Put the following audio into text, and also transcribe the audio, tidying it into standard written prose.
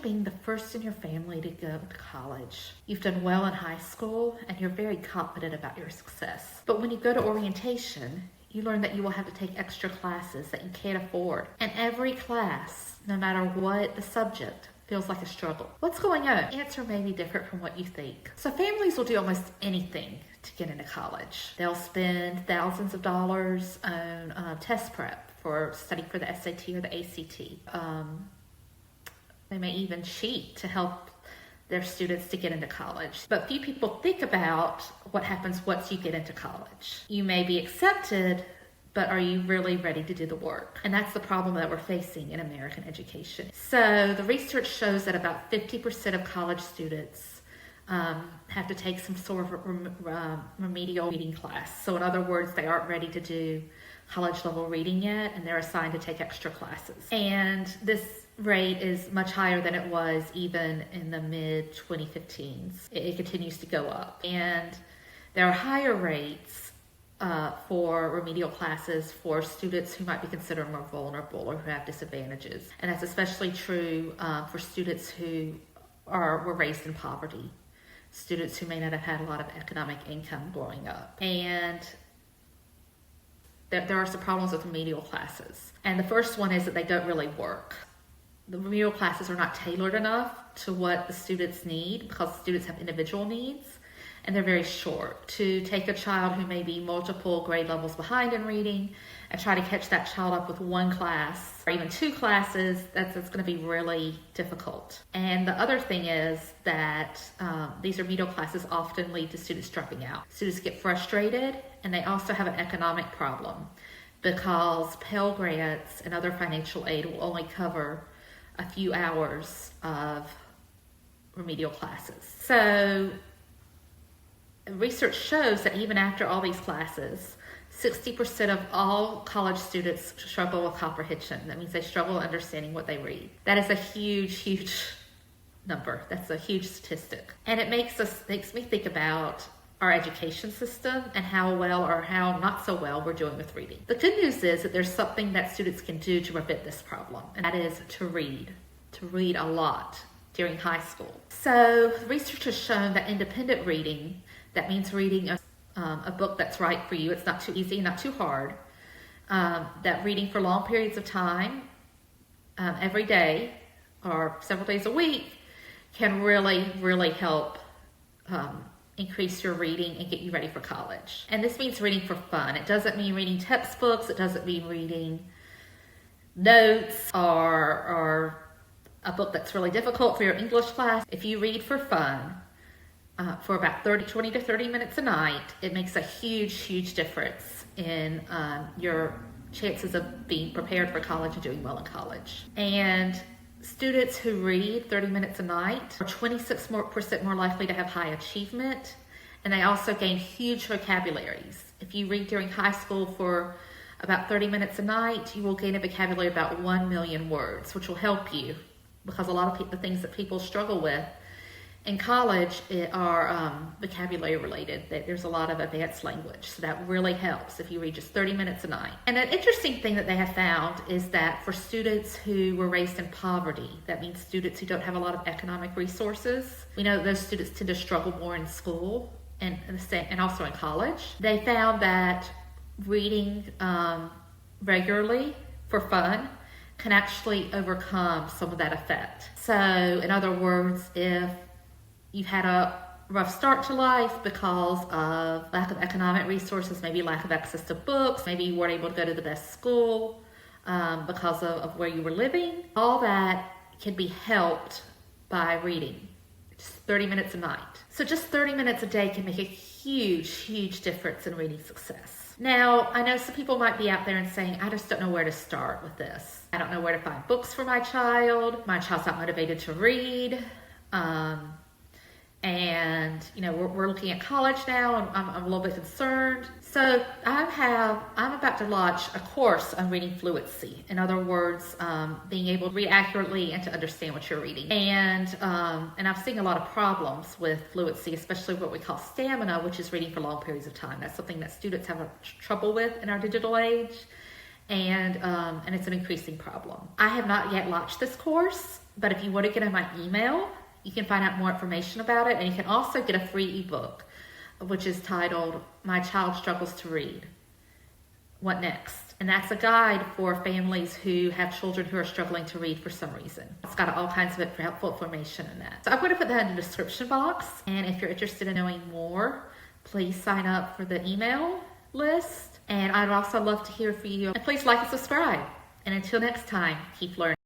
being the first in your family to go to college. You've done well in high school and you're very confident about your success. But when you go to orientation, you learn that you will have to take extra classes that you can't afford. And every class, no matter what the subject, feels like a struggle. What's going on? The answer may be different from what you think. So families will do almost anything to get into college. They'll spend thousands of dollars on test prep for studying for the SAT or the ACT. They may even cheat to help their students to get into college. But few people think about what happens once you get into college. You may be accepted, but are you really ready to do the work? And that's the problem that we're facing in American education. So the research shows that about 50% of college students have to take some sort of remedial reading class. So in other words, they aren't ready to do college level reading yet, and they're assigned to take extra classes. And this rate is much higher than it was even in the mid-2015s. It continues to go up. And there are higher rates for remedial classes for students who might be considered more vulnerable or who have disadvantages. And that's especially true for students who were raised in poverty, students who may not have had a lot of economic income growing up. And there are some problems with remedial classes. And the first one is that they don't really work. The remedial classes are not tailored enough to what the students need because students have individual needs, and they're very short. To take a child who may be multiple grade levels behind in reading and try to catch that child up with one class or even two classes, that's going to be really difficult. And the other thing is that these remedial classes often lead to students dropping out. Students get frustrated, and they also have an economic problem because Pell Grants and other financial aid will only cover a few hours of remedial classes. So research shows that even after all these classes, 60% of all college students struggle with comprehension. That means they struggle understanding what they read. That is a huge, huge number. That's a huge statistic. And it makes me think about our education system and how well or how not so well we're doing with reading. The good news is that there's something that students can do to prevent this problem, and that is to read a lot during high school. So research has shown that independent reading, that means reading a book that's right for you, it's not too easy, not too hard, that reading for long periods of time, every day or several days a week, can really, really help increase your reading and get you ready for college. And this means reading for fun. It doesn't mean reading textbooks. It doesn't mean reading notes or a book that's really difficult for your English class. If you read for fun, for about 20 to 30 minutes a night, it makes a huge, huge difference in your chances of being prepared for college and doing well in college. And students who read 30 minutes a night are 26% more likely to have high achievement, and they also gain huge vocabularies. If you read during high school for about 30 minutes a night, you will gain a vocabulary of about 1 million words, which will help you because a lot of the things that people struggle with in college are vocabulary related. There's a lot of advanced language, so that really helps if you read just 30 minutes a night. And an interesting thing that they have found is that for students who were raised in poverty, that means students who don't have a lot of economic resources, we know that those students tend to struggle more in school and also in college. They found that reading regularly for fun can actually overcome some of that effect. So in other words, if you've had a rough start to life because of lack of economic resources, maybe lack of access to books, maybe you weren't able to go to the best school because of where you were living, all that can be helped by reading just 30 minutes a night. So just 30 minutes a day can make a huge, huge difference in reading success. Now, I know some people might be out there and saying, I just don't know where to start with this. I don't know where to find books for my child. My child's not motivated to read. And, we're looking at college now, and I'm a little bit concerned. So I'm about to launch a course on reading fluency. In other words, being able to read accurately and to understand what you're reading. And I'm seeing a lot of problems with fluency, especially what we call stamina, which is reading for long periods of time. That's something that students have trouble with in our digital age. And it's an increasing problem. I have not yet launched this course. But if you want to get in my email, you can find out more information about it. And you can also get a free ebook, which is titled, My Child Struggles to Read. What next? And that's a guide for families who have children who are struggling to read for some reason. It's got all kinds of helpful information in that. So I'm going to put that in the description box. And if you're interested in knowing more, please sign up for the email list. And I'd also love to hear from you. And please like and subscribe. And until next time, keep learning.